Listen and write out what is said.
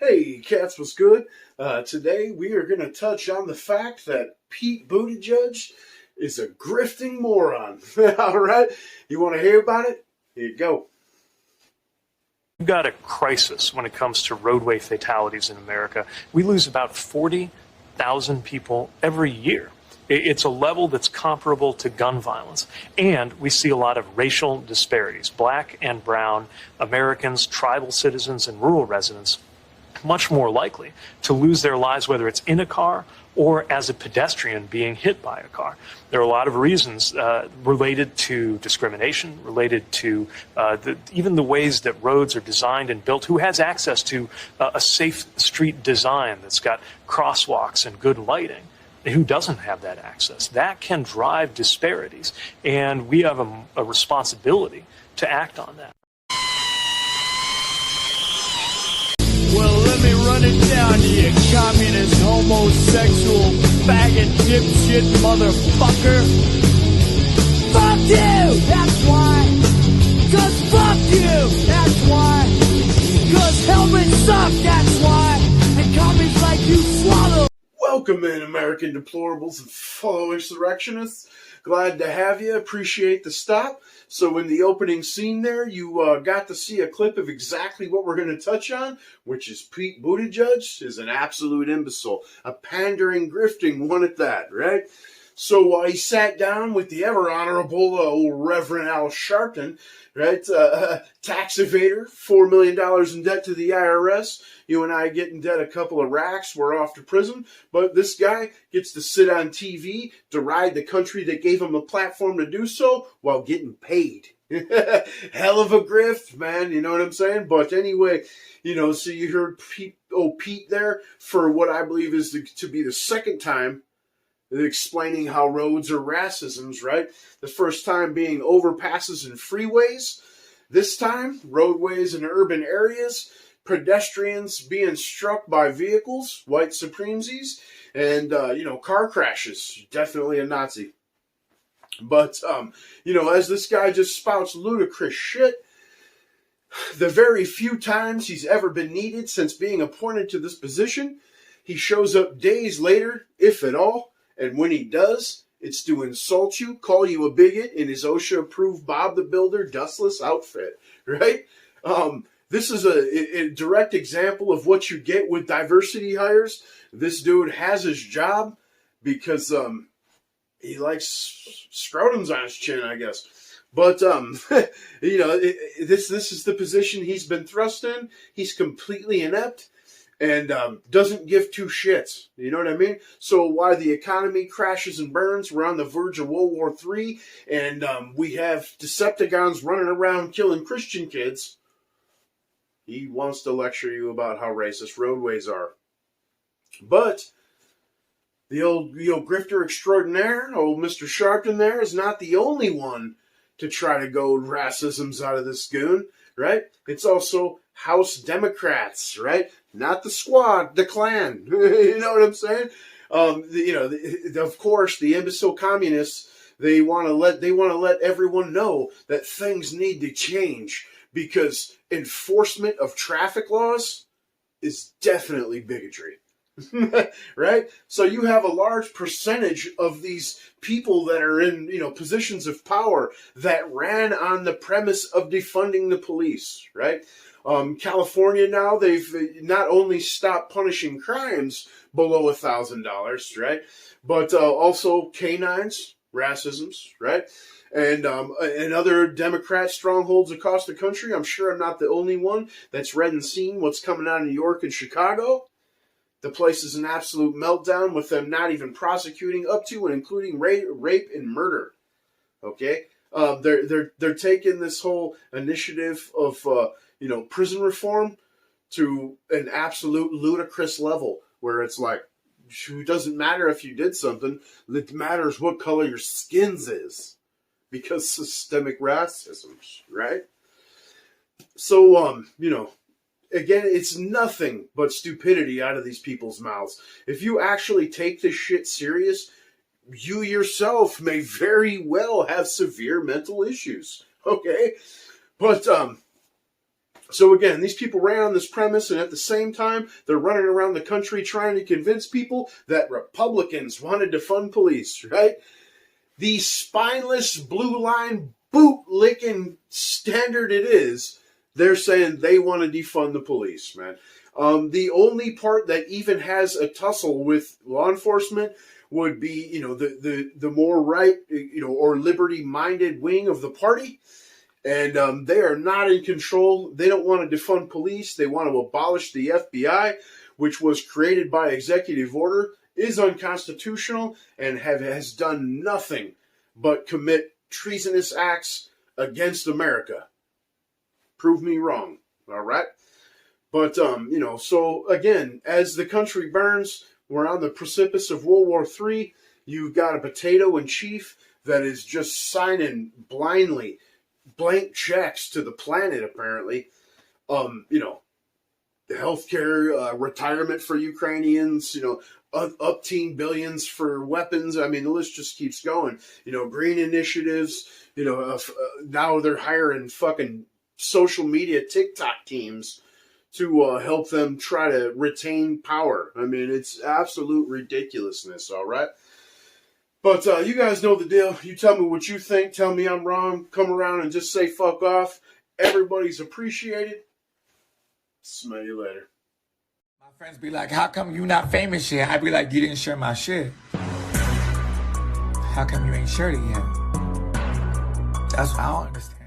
Hey, cats, what's good? Today we are going to touch on the fact that Pete Buttigieg is a grifting moron. All right? You want to hear about it? Here you go. We've got a crisis when it comes to roadway fatalities in America. We lose about 40,000 people every year. It's a level that's comparable to gun violence. And we see a lot of racial disparities. Black and brown Americans, tribal citizens, and rural residents much more likely to lose their lives, whether it's in a car or as a pedestrian being hit by a car. There are a lot of reasons related to discrimination, related to even the ways that roads are designed and built. Who has access to a safe street design that's got crosswalks and good lighting? Who doesn't have that access? That can drive disparities, and we have a responsibility to act on that. Well, let me run it down to you, communist, homosexual, faggot, dipshit, motherfucker. Fuck you! That's why! 'Cause fuck you! That's why! 'Cause helmets suck! That's why! And commies like you swallow! Welcome in, American deplorables and fellow insurrectionists. Glad to have you. Appreciate the stop. So in the opening scene there, you got to see a clip of exactly what we're going to touch on, which is Pete Buttigieg is an absolute imbecile. A pandering, grifting one at that, right? So he sat down with the ever honorable old Reverend Al Sharpton, right? Tax evader, $4 million in debt to the IRS. You and I get in debt a couple of racks. We're off to prison. But this guy gets to sit on TV, deride the country that gave him a platform to do so while getting paid. Hell of a grift, man. You know what I'm saying? But anyway, so you heard Pete there for what I believe is to be the second time explaining how roads are racisms, right? The first time being overpasses and freeways. This time, roadways in urban areas, pedestrians being struck by vehicles, white supremacies, and, car crashes. Definitely a Nazi. But, as this guy just spouts ludicrous shit, the very few times he's ever been needed since being appointed to this position, he shows up days later, if at all. And when he does, it's to insult you, call you a bigot in his OSHA-approved Bob the Builder dustless outfit, right? This is a direct example of what you get with diversity hires. This dude has his job because he likes scrotums on his chin, I guess. But, this is the position he's been thrust in. He's completely inept. And doesn't give two shits. You know what I mean? So while the economy crashes and burns, we're on the verge of World War III, and we have Decepticons running around killing Christian kids. He wants to lecture you about how racist roadways are. But the old grifter extraordinaire, old Mr. Sharpton there, is not the only one to try to goad racisms out of this goon, right? It's also House Democrats, right? Not the squad, the Klan. You know what I'm saying? Of course, the imbecile communists, they want to let everyone know that things need to change because enforcement of traffic laws is definitely bigotry. Right? So you have a large percentage of these people that are in, positions of power that ran on the premise of defunding the police, right? California now, they've not only stopped punishing crimes below $1,000, right? But also canines, racisms, right? And other Democrat strongholds across the country. I'm sure I'm not the only one that's read and seen what's coming out of New York and Chicago. The place is an absolute meltdown with them not even prosecuting up to and including rape and murder. Okay? They're taking this whole initiative of prison reform to an absolute ludicrous level where it's like, it doesn't matter if you did something, it matters what color your skin's is because systemic racism, right? So, again, it's nothing but stupidity out of these people's mouths. If you actually take this shit serious, you yourself may very well have severe mental issues, okay? But, So again, these people ran on this premise, and at the same time, they're running around the country trying to convince people that Republicans wanted to fund police, right? The spineless, blue line, boot-licking standard it is, they're saying they want to defund the police, man. The only part that even has a tussle with law enforcement would be, the more right, or liberty-minded wing of the party. And they are not in control. They don't want to defund police. They want to abolish the FBI, which was created by executive order, is unconstitutional, and has done nothing but commit treasonous acts against America. Prove me wrong, all right? But, so again, as the country burns, we're on the precipice of World War III. You've got a potato in chief that is just signing blindly blank checks to the planet, apparently. The healthcare, retirement for Ukrainians, up-teen billions for weapons. I mean, the list just keeps going. Green initiatives, now they're hiring fucking social media TikTok teams to help them try to retain power. I mean, it's absolute ridiculousness, all right? But you guys know the deal. You tell me what you think. Tell me I'm wrong. Come around and just say fuck off. Everybody's appreciated. Smell you later. My friends be like, how come you not famous yet? I be like, you didn't share my shit. How come you ain't shared it yet? That's what I don't understand.